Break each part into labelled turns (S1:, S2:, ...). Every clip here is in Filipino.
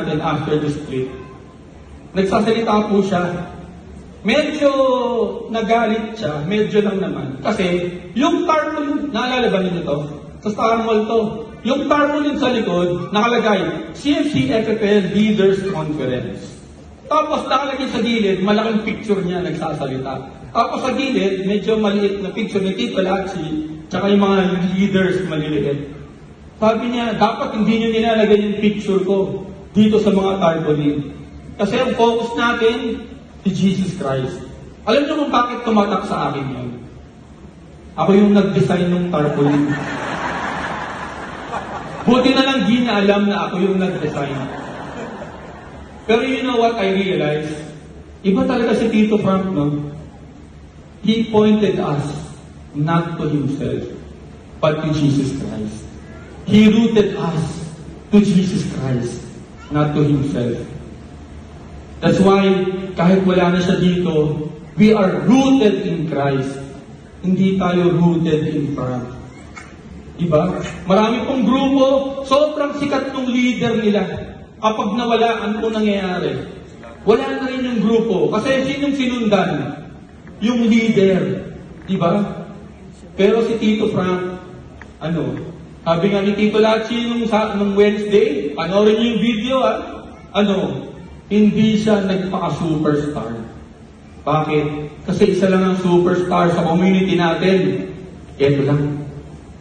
S1: natin after the split. Nagsasalita po siya. Medyo nagalit siya, medyo lang naman. Kasi yung tarpaulin, naalala ba ninyo to? Sa Star Mall to. Yung tarpaulin sa likod, nakalagay, CFC FFL Leaders Conference. Tapos nakalagay sa gilid, malaking picture niya nagsasalita. Tapos sa gilid, medyo maliit na picture ni Tito Lacci, tsaka yung mga leaders maliliit. Sabi niya, dapat hindi niyo nilalagay yung picture ko dito sa mga tarpaulin. Kasi ang focus natin, si Jesus Christ. Alam niyo kung bakit tumatak sa akin yun? Ako yung nag-design ng tarpaulin. Buti na lang di na alam na ako yung nag-design. Pero you know what I realized? Iba talaga si Tito Frank, no? He pointed us not to himself, but to Jesus Christ. He rooted us to Jesus Christ, not to himself. That's why, kahit wala na siya dito, we are rooted in Christ. Hindi tayo rooted in Frank. Diba? Marami pong grupo, sobrang sikat ng leader nila. Kapag nawala, ano po nangyayari? Wala na rin yung grupo. Kasi sinong sinundan? Yung leader. Diba? Pero si Tito Frank, sabi nga ni Tito Lacci nung Wednesday, panoorin niyo yung video, hindi siya nagpaka-superstar. Bakit? Kasi isa lang ang superstar sa community natin. Ito lang.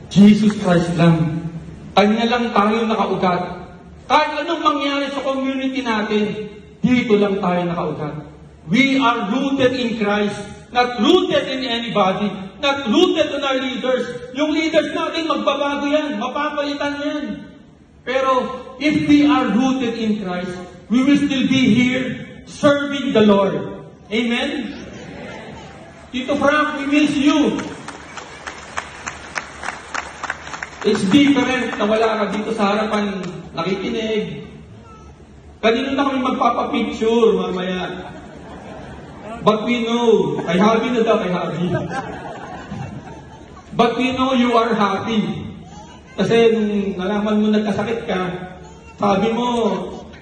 S1: Jesus Christ lang. Kanya lang tayo nakaugat. Kahit anong mangyari sa community natin, dito lang tayo nakaugat. We are rooted in Christ. Not rooted in anybody. Not rooted in our leaders. Yung leaders natin, magbabago yan. Mapapalitan yan. Pero, if we are rooted in Christ, we will still be here serving the Lord. Amen? Tito Frank, we miss you. It's different na wala ka dito sa harapan, nakikinig. Kanino na kami magpapapicture mamaya. But we know, kay Habi na daw, kay Habi. But we know you are happy. Kasi nung nalaman mo nagkasakit ka, sabi mo,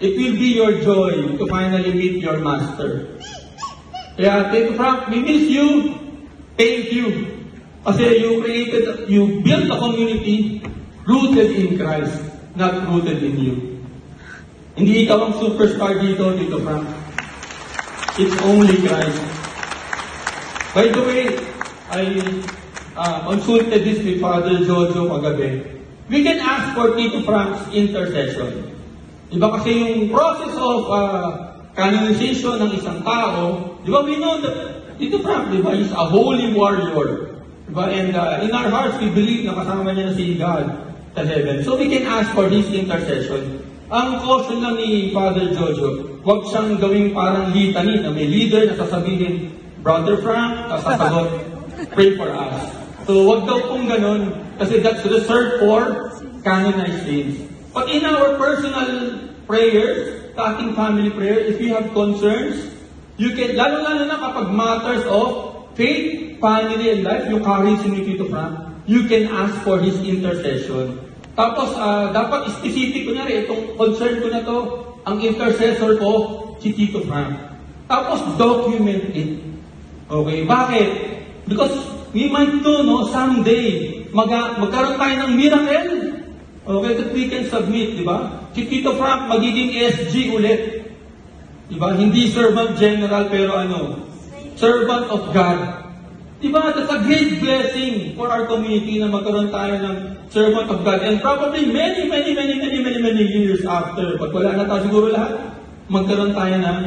S1: it will be your joy to finally meet your master. Kaya, Tito Frank, we miss you. Thank you. Kasi you built a community rooted in Christ, not rooted in you. Hindi ikaw ang superstar dito, Tito Frank. It's only Christ. By the way, I consulted this with Father Jojo kagabi. We can ask for Tito Frank's intercession. Diba kasi yung process of canonization ng isang tao, diba we know that Tito Frank, diba, is a holy warrior. Diba? And in our hearts, we believe na kasama niya na si God sa heaven. So we can ask for this intercession. Ang caution lang ni Father Jojo, huwag siyang gawing parang litany na may leader na sasabihin, Brother Frank, sasagot, pray for us. So huwag daw pong ganun, kasi that's reserved for canonized saints. But in our personal prayers, sa ating family prayer, if you have concerns, you can, lalo-lalo na kapag matters of faith, family, and life, yung courage ni Tito Frank, you can ask for his intercession. Tapos, dapat specific ko na rin, itong concern ko na to, ang intercessor ko, si Tito Frank. Tapos, document it. Okay, bakit? Because we might know, no, someday, magkaroon tayo ng miracle. Okay, that we can submit, di ba? Si Tito Frank, magiging SG ulit. Di ba? Hindi servant general, pero servant of God. Diba, that's a great blessing for our community na magkaroon tayo ng servant of God. And probably many years after, pag wala na tayo siguro lahat, magkaroon tayo ng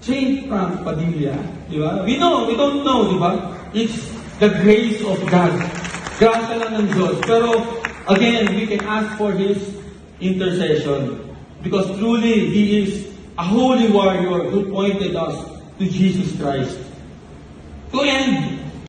S1: Saint Frank Padilla. Diba? We don't know, diba? It's the grace of God. Grasa lang ng Diyos. Pero, again, we can ask for His intercession. Because truly, He is a holy warrior who pointed us to Jesus Christ. To end